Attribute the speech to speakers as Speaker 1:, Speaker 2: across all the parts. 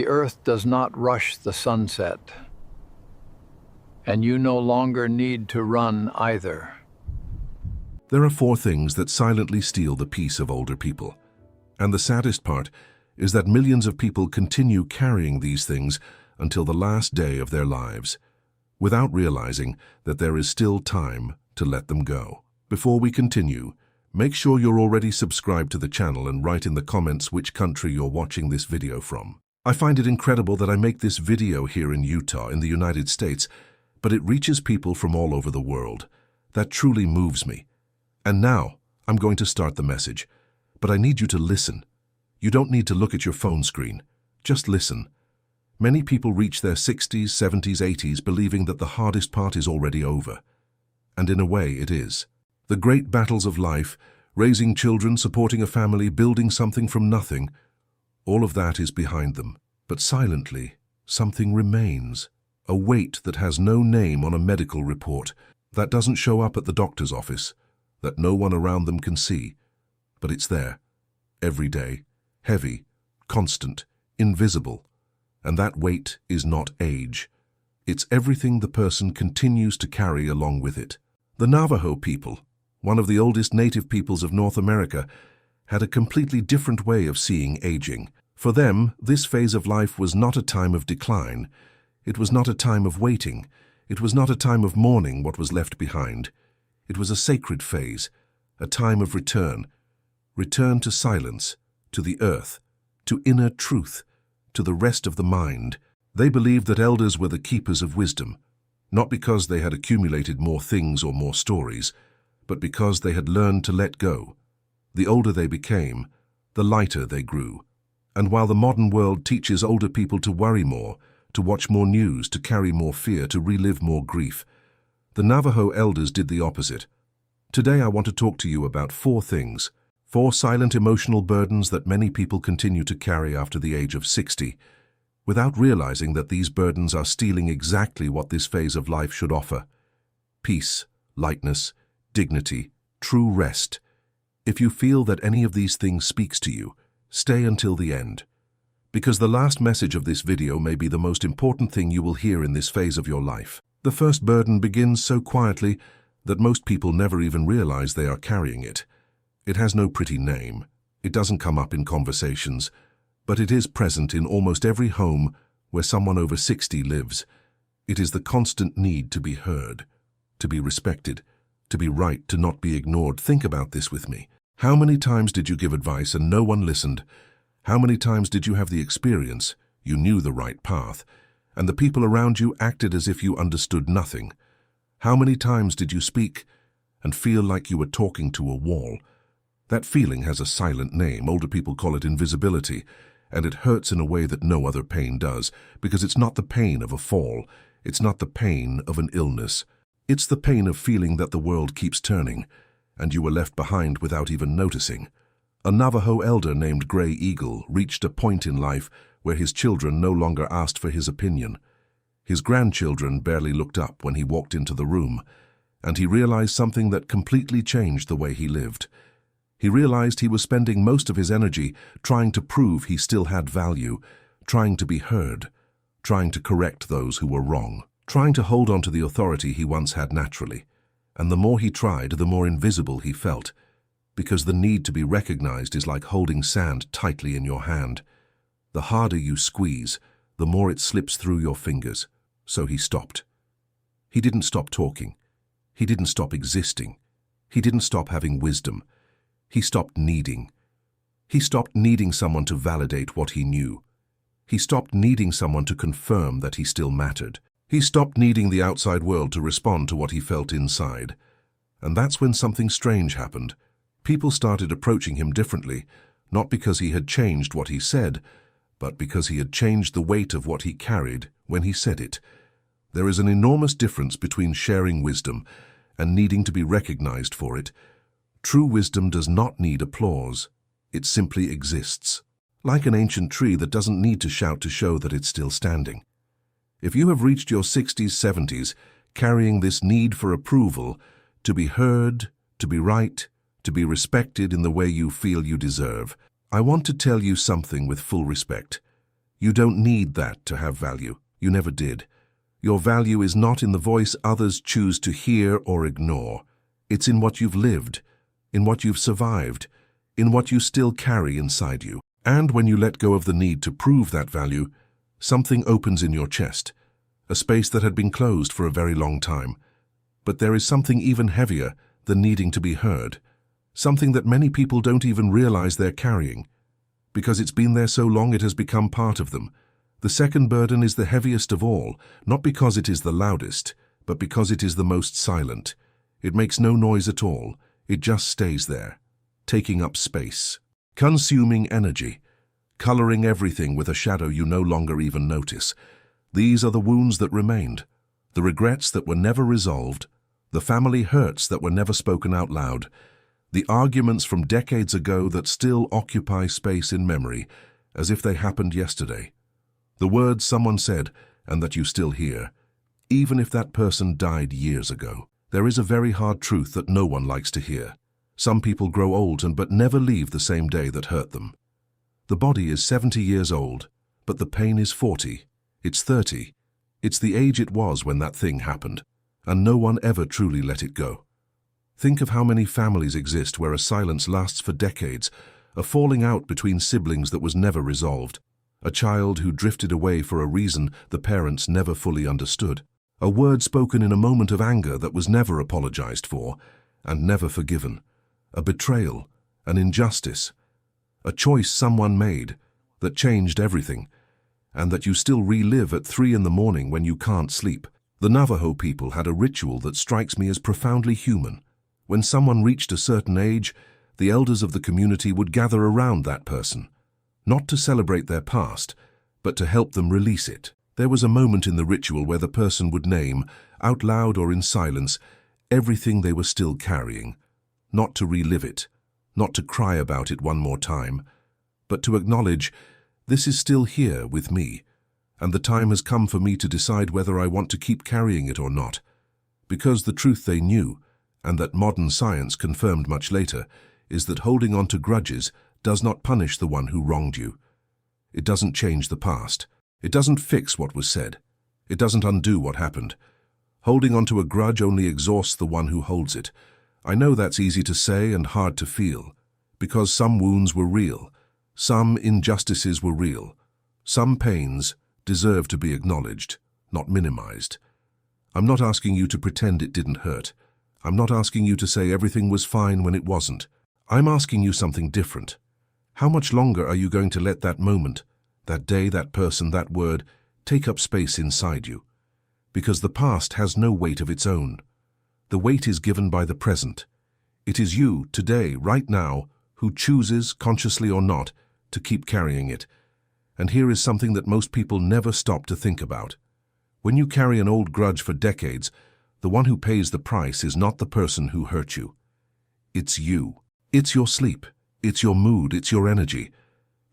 Speaker 1: The earth does not rush the sunset, and you no longer need to run either.
Speaker 2: There are four things that silently steal the peace of older people. And the saddest part is that millions of people continue carrying these things until the last day of their lives, without realizing that there is still time to let them go. Before we continue, make sure you're already subscribed to the channel and write in the comments which country you're watching this video from. I find it incredible that I make this video here in Utah, in the United States, but it reaches people from all over the world. That truly moves me. And now, I'm going to start the message. But I need you to listen. You don't need to look at your phone screen. Just listen. Many people reach their 60s, 70s, 80s believing that the hardest part is already over. And in a way, it is. The great battles of life, raising children, supporting a family, building something from nothing, all of that is behind them. But silently, something remains. A weight that has no name on a medical report, that doesn't show up at the doctor's office, that no one around them can see. But it's there, every day, heavy, constant, invisible. And that weight is not age. It's everything the person continues to carry along with it. The Navajo people, one of the oldest native peoples of North America, had a completely different way of seeing aging. For them, this phase of life was not a time of decline. It was not a time of waiting. It was not a time of mourning what was left behind. It was a sacred phase, a time of return. Return to silence, to the earth, to inner truth, to the rest of the mind. They believed that elders were the keepers of wisdom, not because they had accumulated more things or more stories, but because they had learned to let go. The older they became, the lighter they grew. And while the modern world teaches older people to worry more, to watch more news, to carry more fear, to relive more grief, the Navajo elders did the opposite. Today I want to talk to you about four things, four silent emotional burdens that many people continue to carry after the age of 60, without realizing that these burdens are stealing exactly what this phase of life should offer: peace, lightness, dignity, true rest. If you feel that any of these things speaks to you, stay until the end, because the last message of this video may be the most important thing you will hear in this phase of your life. The first burden begins so quietly that most people never even realize they are carrying it. It has no pretty name. It doesn't come up in conversations, but it is present in almost every home where someone over 60 lives. It is the constant need to be heard, to be respected, to be right, to not be ignored. Think about this with me. How many times did you give advice and no one listened? How many times did you have the experience, you knew the right path, and the people around you acted as if you understood nothing? How many times did you speak and feel like you were talking to a wall? That feeling has a silent name. Older people call it invisibility, and it hurts in a way that no other pain does, because it's not the pain of a fall. It's not the pain of an illness. It's the pain of feeling that the world keeps turning, and you were left behind without even noticing. A Navajo elder named Gray Eagle reached a point in life where his children no longer asked for his opinion. His grandchildren barely looked up when he walked into the room, and he realized something that completely changed the way he lived. He realized he was spending most of his energy trying to prove he still had value, trying to be heard, trying to correct those who were wrong, trying to hold on to the authority he once had naturally. And the more he tried, the more invisible he felt, because the need to be recognized is like holding sand tightly in your hand. The harder you squeeze, the more it slips through your fingers. So he stopped. He didn't stop talking. He didn't stop existing. He didn't stop having wisdom. He stopped needing. He stopped needing someone to validate what he knew. He stopped needing someone to confirm that he still mattered. He stopped needing the outside world to respond to what he felt inside. And that's when something strange happened. People started approaching him differently, not because he had changed what he said, but because he had changed the weight of what he carried when he said it. There is an enormous difference between sharing wisdom and needing to be recognized for it. True wisdom does not need applause. It simply exists, like an ancient tree that doesn't need to shout to show that it's still standing. If you have reached your 60s, 70s, carrying this need for approval, to be heard, to be right, to be respected in the way you feel you deserve, I want to tell you something with full respect. You don't need that to have value. You never did. Your value is not in the voice others choose to hear or ignore. It's in what you've lived, in what you've survived, in what you still carry inside you. And when you let go of the need to prove that value, something opens in your chest, a space that had been closed for a very long time. But there is something even heavier than needing to be heard, something that many people don't even realize they're carrying. Because it's been there so long it has become part of them. The second burden is the heaviest of all, not because it is the loudest, but because it is the most silent. It makes no noise at all. It just stays there, taking up space, consuming energy, coloring everything with a shadow you no longer even notice. These are the wounds that remained, the regrets that were never resolved, the family hurts that were never spoken out loud, the arguments from decades ago that still occupy space in memory, as if they happened yesterday. The words someone said, and that you still hear, even if that person died years ago. There is a very hard truth that no one likes to hear. Some people grow old but never leave the same day that hurt them. The body is 70 years old, but the pain is 40. It's 30. It's the age it was when that thing happened, and no one ever truly let it go. Think of how many families exist where a silence lasts for decades, a falling out between siblings that was never resolved, a child who drifted away for a reason the parents never fully understood, a word spoken in a moment of anger that was never apologized for and never forgiven, a betrayal, an injustice, a choice someone made that changed everything, and that you still relive at 3 in the morning when you can't sleep. The Navajo people had a ritual that strikes me as profoundly human. When someone reached a certain age, the elders of the community would gather around that person, not to celebrate their past, but to help them release it. There was a moment in the ritual where the person would name, out loud or in silence, everything they were still carrying, not to relive it, not to cry about it one more time, but to acknowledge, this is still here with me, and the time has come for me to decide whether I want to keep carrying it or not. Because the truth they knew, and that modern science confirmed much later, is that holding on to grudges does not punish the one who wronged you. It doesn't change the past. It doesn't fix what was said. It doesn't undo what happened. Holding on to a grudge only exhausts the one who holds it. I know that's easy to say and hard to feel, because some wounds were real, some injustices were real, some pains deserve to be acknowledged, not minimized. I'm not asking you to pretend it didn't hurt. I'm not asking you to say everything was fine when it wasn't. I'm asking you something different. How much longer are you going to let that moment, that day, that person, that word, take up space inside you? Because the past has no weight of its own. The weight is given by the present. It is you, today, right now, who chooses, consciously or not, to keep carrying it. And here is something that most people never stop to think about. When you carry an old grudge for decades, the one who pays the price is not the person who hurt you. It's you. It's your sleep. It's your mood. It's your energy.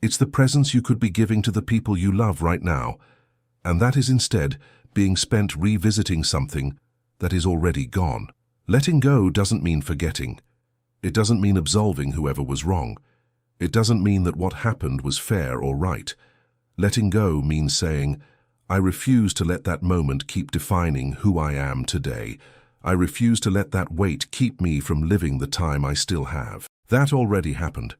Speaker 2: It's the presence you could be giving to the people you love right now. And that is instead being spent revisiting something that is already gone. Letting go doesn't mean forgetting. It doesn't mean absolving whoever was wrong. It doesn't mean that what happened was fair or right. Letting go means saying, I refuse to let that moment keep defining who I am today. I refuse to let that weight keep me from living the time I still have. That already happened,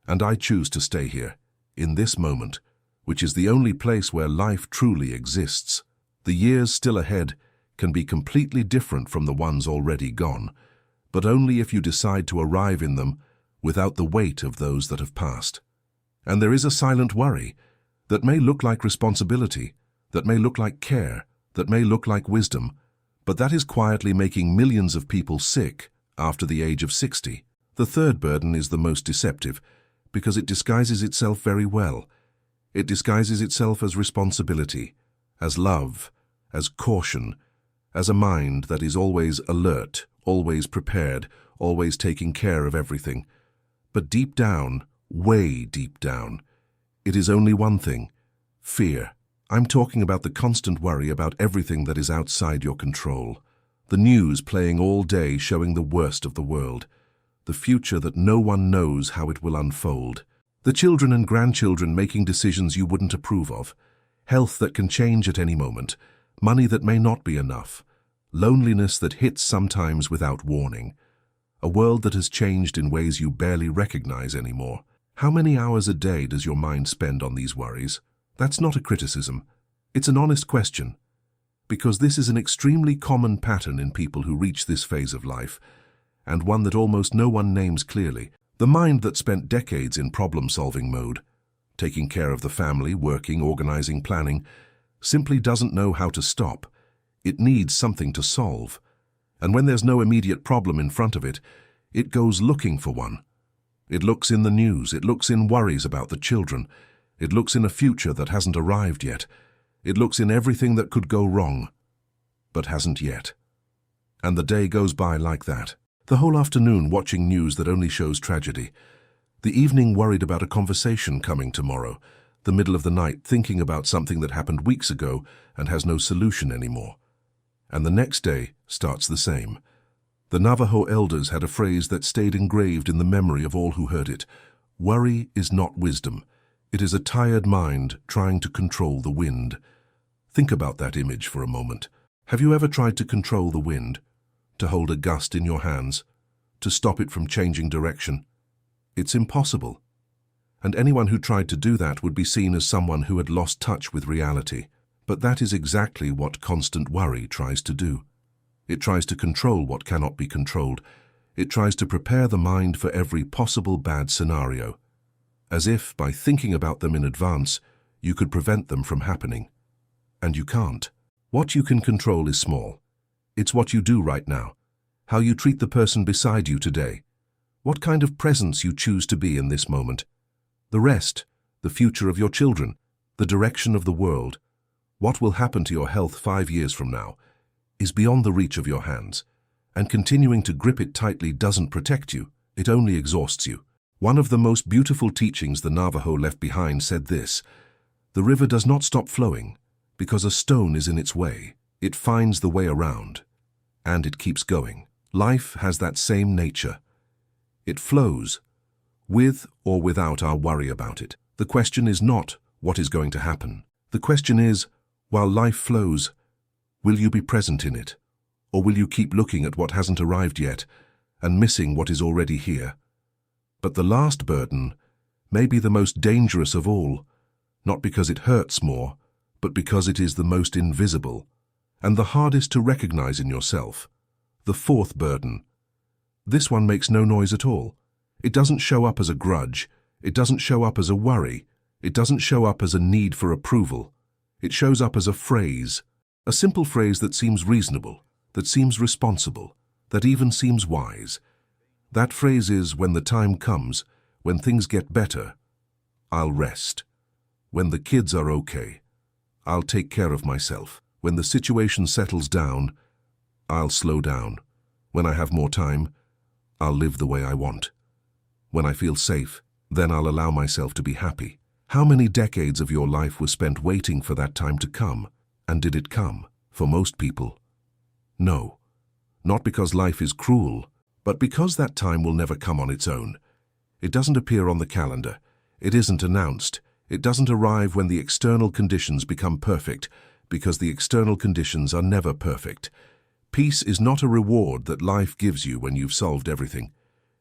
Speaker 2: and I choose to stay here, in this moment, which is the only place where life truly exists. The years still ahead can be completely different from the ones already gone, but only if you decide to arrive in them without the weight of those that have passed. And there is a silent worry that may look like responsibility, that may look like care, that may look like wisdom, but that is quietly making millions of people sick after the age of 60. The third burden is the most deceptive because it disguises itself very well. It disguises itself as responsibility, as love, as caution, as a mind that is always alert, always prepared, always taking care of everything. But deep down, way deep down, it is only one thing: fear. I'm talking about the constant worry about everything that is outside your control. The news playing all day showing the worst of the world. The future that no one knows how it will unfold. The children and grandchildren making decisions you wouldn't approve of. Health that can change at any moment. Money that may not be enough. Loneliness that hits sometimes without warning. A world that has changed in ways you barely recognize anymore. How many hours a day does your mind spend on these worries? That's not a criticism. It's an honest question. Because this is an extremely common pattern in people who reach this phase of life, and one that almost no one names clearly. The mind that spent decades in problem-solving mode, taking care of the family, working, organizing, planning, simply doesn't know how to stop. It needs something to solve. And when there's no immediate problem in front of it, it goes looking for one. It looks in the news, it looks in worries about the children, it looks in a future that hasn't arrived yet, it looks in everything that could go wrong, but hasn't yet. And the day goes by like that. The whole afternoon watching news that only shows tragedy. The evening worried about a conversation coming tomorrow. The middle of the night thinking about something that happened weeks ago and has no solution anymore. And the next day starts the same. The Navajo elders had a phrase that stayed engraved in the memory of all who heard it. Worry is not wisdom. It is a tired mind trying to control the wind. Think about that image for a moment. Have you ever tried to control the wind? To hold a gust in your hands? To stop it from changing direction? It's impossible. And anyone who tried to do that would be seen as someone who had lost touch with reality. But that is exactly what constant worry tries to do. It tries to control what cannot be controlled. It tries to prepare the mind for every possible bad scenario, as if, by thinking about them in advance, you could prevent them from happening. And you can't. What you can control is small. It's what you do right now, how you treat the person beside you today, what kind of presence you choose to be in this moment. The rest, the future of your children, the direction of the world, what will happen to your health 5 years from now, is beyond the reach of your hands, and continuing to grip it tightly doesn't protect you, it only exhausts you. One of the most beautiful teachings the Navajo left behind said this: the river does not stop flowing because a stone is in its way. It finds the way around, and it keeps going. Life has that same nature. It flows, with or without our worry about it. The question is not what is going to happen. The question is, while life flows, will you be present in it? Or will you keep looking at what hasn't arrived yet and missing what is already here? But the last burden may be the most dangerous of all, not because it hurts more, but because it is the most invisible and the hardest to recognize in yourself. The fourth burden. This one makes no noise at all. It doesn't show up as a grudge. It doesn't show up as a worry. It doesn't show up as a need for approval. It shows up as a phrase, a simple phrase that seems reasonable, that seems responsible, that even seems wise. That phrase is, when the time comes, when things get better, I'll rest. When the kids are okay, I'll take care of myself. When the situation settles down, I'll slow down. When I have more time, I'll live the way I want. When I feel safe, then I'll allow myself to be happy. How many decades of your life was spent waiting for that time to come? And did it come? For most people, no. Not because life is cruel, but because that time will never come on its own. It doesn't appear on the calendar. It isn't announced. It doesn't arrive when the external conditions become perfect, because the external conditions are never perfect. Peace is not a reward that life gives you when you've solved everything.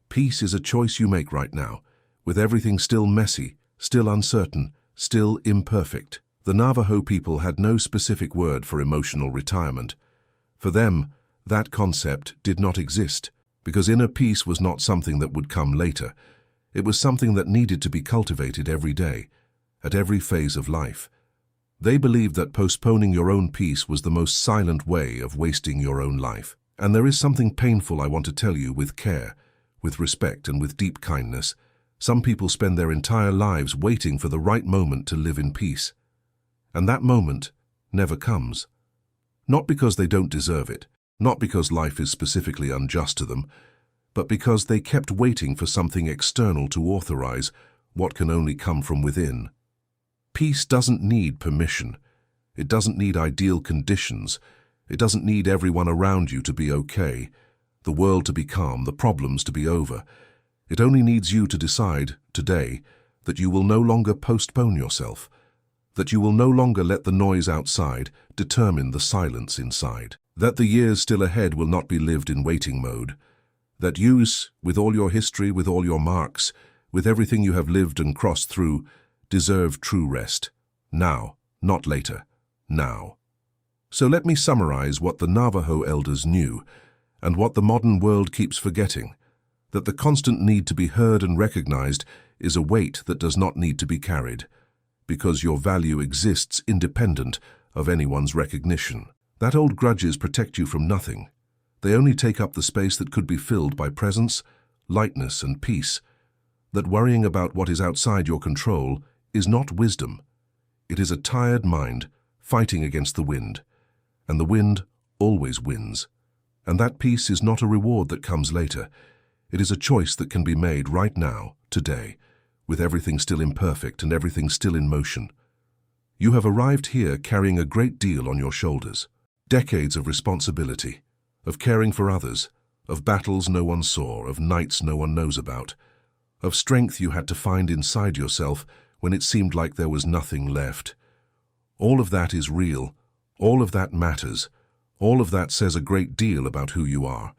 Speaker 2: Peace is a choice you make right now, with everything still messy, still uncertain, still imperfect. The Navajo people had no specific word for emotional retirement. For them, that concept did not exist, because inner peace was not something that would come later. It was something that needed to be cultivated every day, at every phase of life. They believed that postponing your own peace was the most silent way of wasting your own life. And there is something painful I want to tell you with care, with respect and with deep kindness. Some people spend their entire lives waiting for the right moment to live in peace. And that moment never comes. Not because they don't deserve it, not because life is specifically unjust to them, but because they kept waiting for something external to authorize what can only come from within. Peace doesn't need permission. It doesn't need ideal conditions. It doesn't need everyone around you to be okay, the world to be calm, the problems to be over. It only needs you to decide, today, that you will no longer postpone yourself, that you will no longer let the noise outside determine the silence inside, that the years still ahead will not be lived in waiting mode, that you, with all your history, with all your marks, with everything you have lived and crossed through, deserve true rest. Now, not later. Now. So let me summarize what the Navajo elders knew, and what the modern world keeps forgetting, that the constant need to be heard and recognized is a weight that does not need to be carried, because your value exists independent of anyone's recognition. That old grudges protect you from nothing. They only take up the space that could be filled by presence, lightness, and peace. That worrying about what is outside your control is not wisdom. It is a tired mind fighting against the wind, and the wind always wins. And that peace is not a reward that comes later. It is a choice that can be made right now, today, with everything still imperfect and everything still in motion. You have arrived here carrying a great deal on your shoulders. Decades of responsibility, of caring for others, of battles no one saw, of nights no one knows about, of strength you had to find inside yourself when it seemed like there was nothing left. All of that is real. All of that matters. All of that says a great deal about who you are.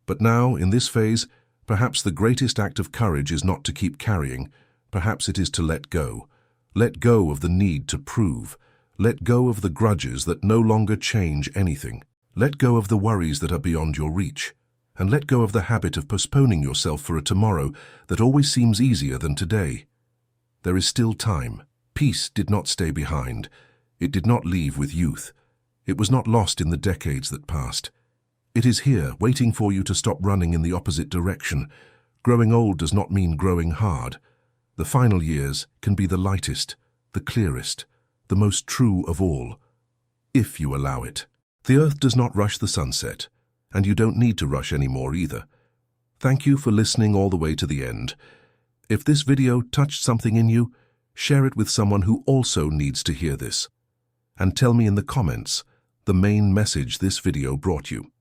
Speaker 2: But now, in this phase, perhaps the greatest act of courage is not to keep carrying. Perhaps it is to let go. Let go of the need to prove. Let go of the grudges that no longer change anything. Let go of the worries that are beyond your reach. And let go of the habit of postponing yourself for a tomorrow that always seems easier than today. There is still time. Peace did not stay behind. It did not leave with youth. It was not lost in the decades that passed. It is here, waiting for you to stop running in the opposite direction. Growing old does not mean growing hard. The final years can be the lightest, the clearest, the most true of all, if you allow it. The earth does not rush the sunset, and you don't need to rush anymore either. Thank you for listening all the way to the end. If this video touched something in you, share it with someone who also needs to hear this. And tell me in the comments the main message this video brought you.